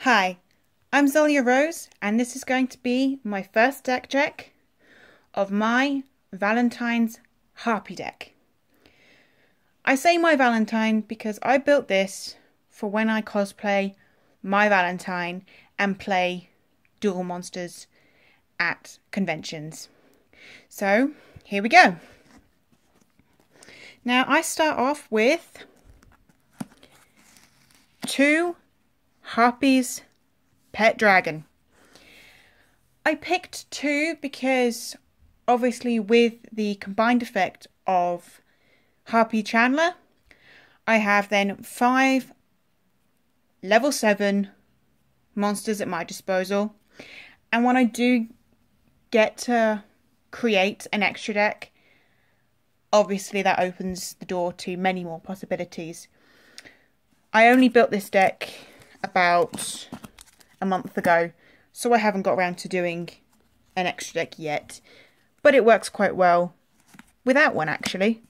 Hi, I'm Zolia Rose, and this is going to be my first deck check of my Valentine's Harpie deck. I say my Valentine because I built this for when I cosplay my Valentine and play dual monsters at conventions. So, here we go. Now, I start off with 2 Harpie's Pet Dragon. I picked 2 because obviously with the combined effect of Harpie Chandler, I have then 5 level 7 monsters at my disposal. And when I do get to create an extra deck, obviously that opens the door to many more possibilities. I only built this deck about a month ago, so I haven't got around to doing an extra deck yet, but it works quite well without one actually.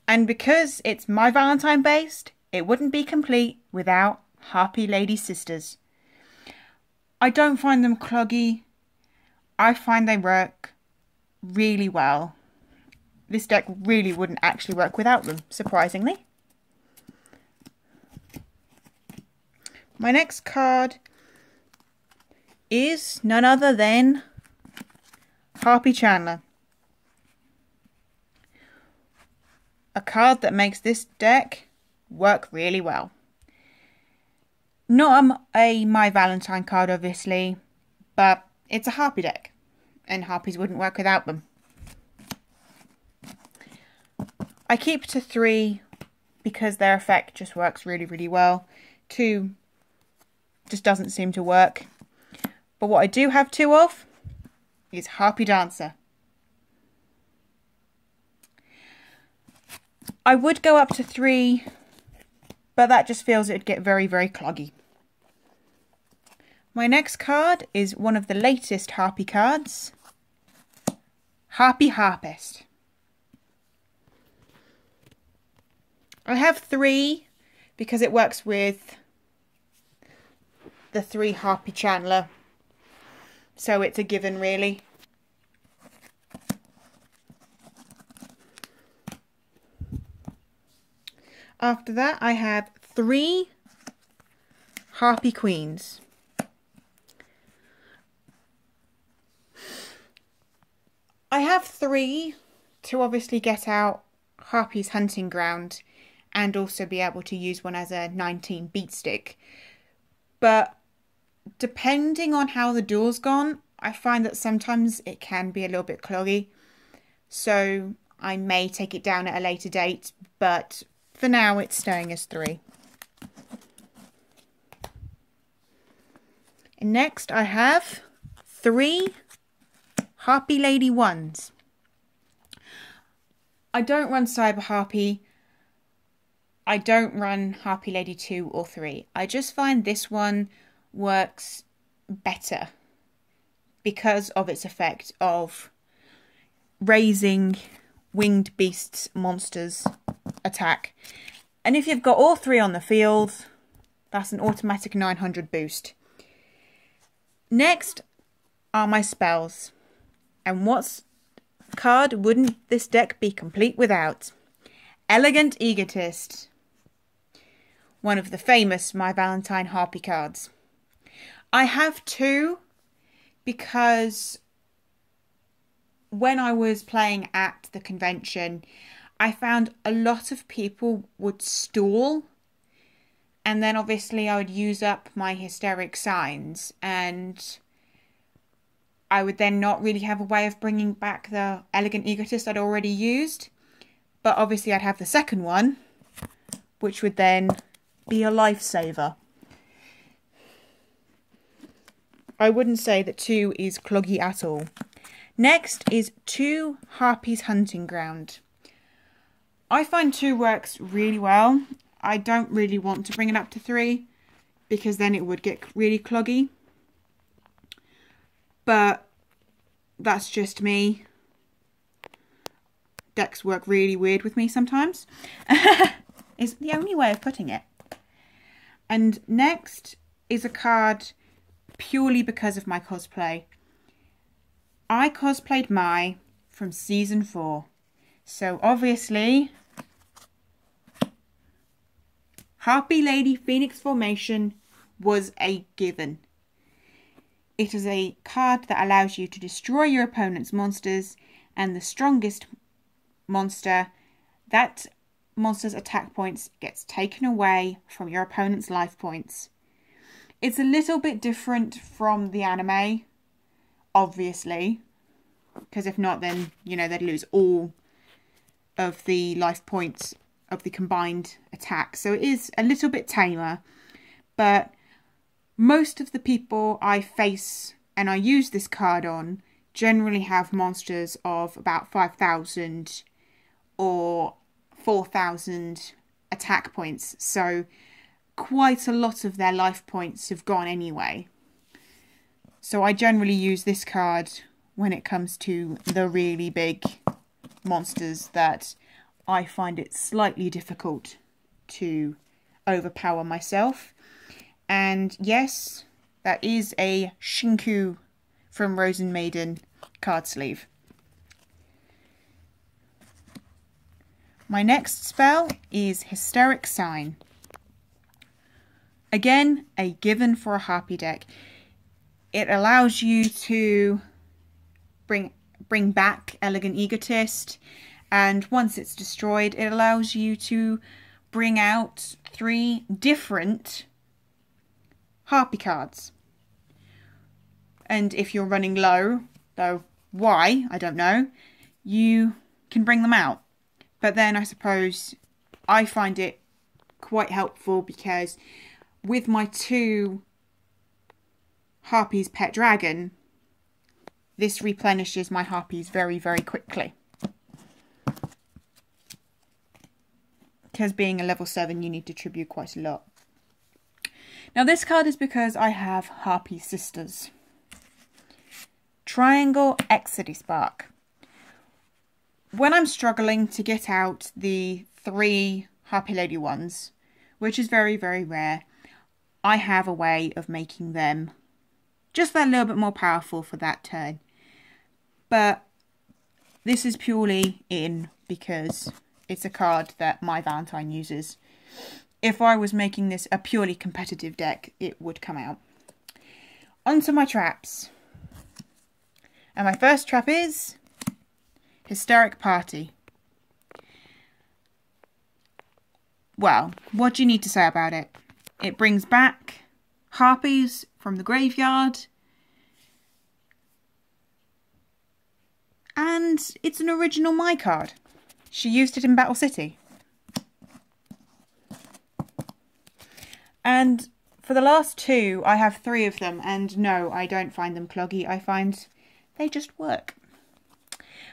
And because it's my Valentine based, it wouldn't be complete without Harpie Lady Sisters. I don't find them cloggy. I find they work really well. This deck really wouldn't actually work without them, surprisingly. My next card is none other than Harpie Chandler. A card that makes this deck work really well. Not a My Valentine card, obviously, but it's a Harpie deck, and Harpies wouldn't work without them. I keep to 3 because their effect just works really, really well. 2 just doesn't seem to work. But what I do have 2 of is Harpie Dancer. I would go up to 3, but that just feels it'd get very, very cloggy. My next card is one of the latest Harpie cards, Harpie Harpist. I have 3 because it works with the 3 Harpie Chandler, so it's a given really. After that I have 3 Harpie Queens. I have 3 to obviously get out Harpie's hunting ground and also be able to use one as a 19 beat stick. But depending on how the duel's gone, I find that sometimes it can be a little bit cloggy. So I may take it down at a later date, but for now it's staying as 3. And next I have 3 Harpie Lady 1s. I don't run Cyber Harpie. I don't run Harpie Lady 2 or 3. I just find this one works better because of its effect of raising winged beasts monsters attack. And if you've got all 3 on the field, that's an automatic 900 boost. Next are my spells. And what card wouldn't this deck be complete without? Elegant Egotist. One of the famous My Valentine Harpie cards. I have 2 because when I was playing at the convention, I found a lot of people would stall, and then obviously I would use up my hysteric signs, and I would then not really have a way of bringing back the Elegant Egotist I'd already used. But obviously I'd have the second one, which would then be a lifesaver. I wouldn't say that 2 is cloggy at all. Next is 2 Harpie's Hunting Ground. I find 2 works really well. I don't really want to bring it up to 3 because then it would get really cloggy. But that's just me. Decks work really weird with me sometimes. Is the only way of putting it. And next is a card purely because of my cosplay. I cosplayed Mai from season 4. So obviously, Harpie Lady Phoenix formation was a given. It is a card that allows you to destroy your opponent's monsters, and the strongest monster, that monster's attack points gets taken away from your opponent's life points. It's a little bit different from the anime, obviously, because if not, then, you know, they'd lose all of the life points of the combined attack. So it is a little bit tamer, but most of the people I face and I use this card on generally have monsters of about 5,000 or 4,000 attack points. So quite a lot of their life points have gone anyway. So I generally use this card when it comes to the really big monsters that I find it slightly difficult to overpower myself. And yes, that is a Shinku from Rosen Maiden card sleeve. My next spell is Hysteric Sign. Again, a given for a Harpie deck. It allows you to bring back Elegant Egotist, and once it's destroyed, it allows you to bring out 3 different Harpie cards. And if you're running low, though why, I don't know, you can bring them out. But then I suppose I find it quite helpful because with my 2 Harpies Pet Dragon, this replenishes my Harpies very, very quickly. Because being a level 7, you need to tribute quite a lot. Now this card is because I have Harpie sisters. Triangle Exody Spark. When I'm struggling to get out the 3 Harpie Lady ones, which is very, very rare, I have a way of making them just that little bit more powerful for that turn. But this is purely in because it's a card that my Valentine uses. If I was making this a purely competitive deck, it would come out. Onto my traps. And my first trap is Hysteric Party. Well, what do you need to say about it? It brings back Harpies from the graveyard. And it's an original Mai card. She used it in Battle City. And for the last 2, I have 3 of them. And no, I don't find them cloggy. I find they just work.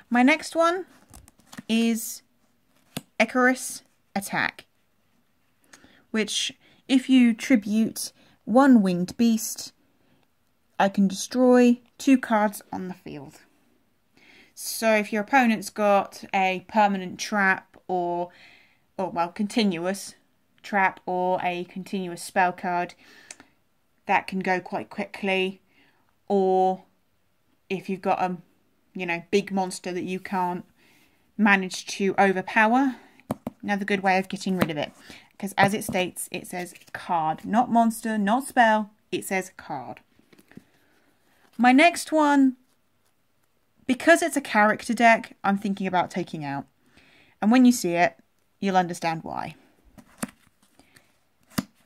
My next one is Icarus Attack, which if you tribute 1 winged beast, I can destroy 2 cards on the field. So if your opponent's got a permanent trap or well, continuous trap or a continuous spell card, that can go quite quickly. Or if you've got a, you know, big monster that you can't manage to overpower, another good way of getting rid of it. Because as it states, it says card, not monster, not spell, it says card. My next one, because it's a character deck, I'm thinking about taking out. And when you see it, you'll understand why.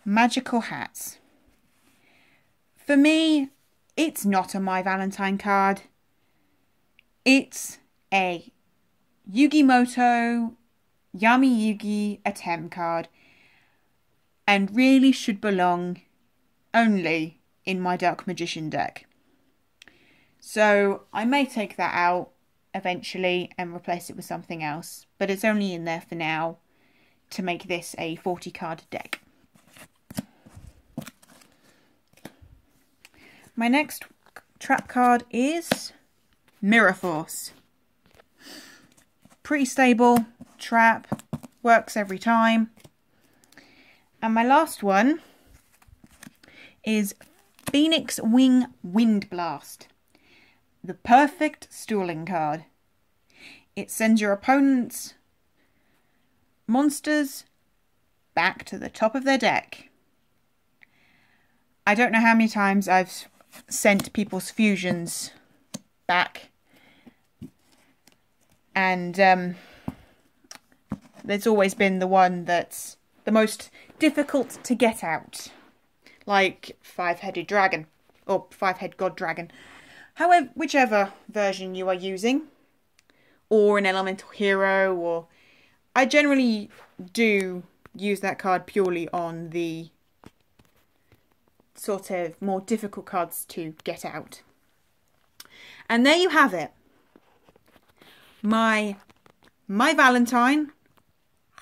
Magical Hats. For me, it's not a My Valentine card. It's a Yugimoto Yami Yugi Atem card. And really should belong only in my Dark Magician deck. So I may take that out eventually and replace it with something else. But it's only in there for now to make this a 40 card deck. My next trap card is Mirror Force. Pretty stable trap, works every time. And my last one is Phoenix Wing Wind Blast, the perfect stalling card. It sends your opponent's monsters back to the top of their deck. I don't know how many times I've sent people's fusions back, and there's always been the one that's the most difficult to get out, like five-headed dragon or five-head god dragon. However, whichever version you are using, or an elemental hero, or I generally do use that card purely on the sort of more difficult cards to get out. And there you have it. My Valentine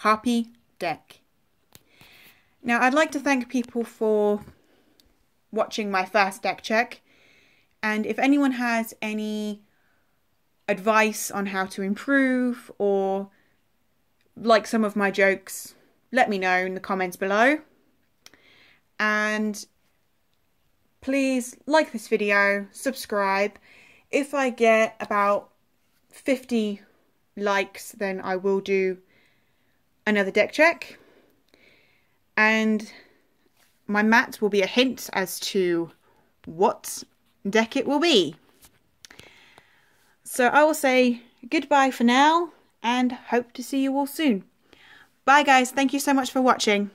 Harpie deck. Now, I'd like to thank people for watching my first deck check, and if anyone has any advice on how to improve or like some of my jokes, let me know in the comments below. And please like this video, subscribe. If I get about 50 likes, then I will do another deck check. And my mat will be a hint as to what deck it will be. So I will say goodbye for now and hope to see you all soon. Bye guys, thank you so much for watching.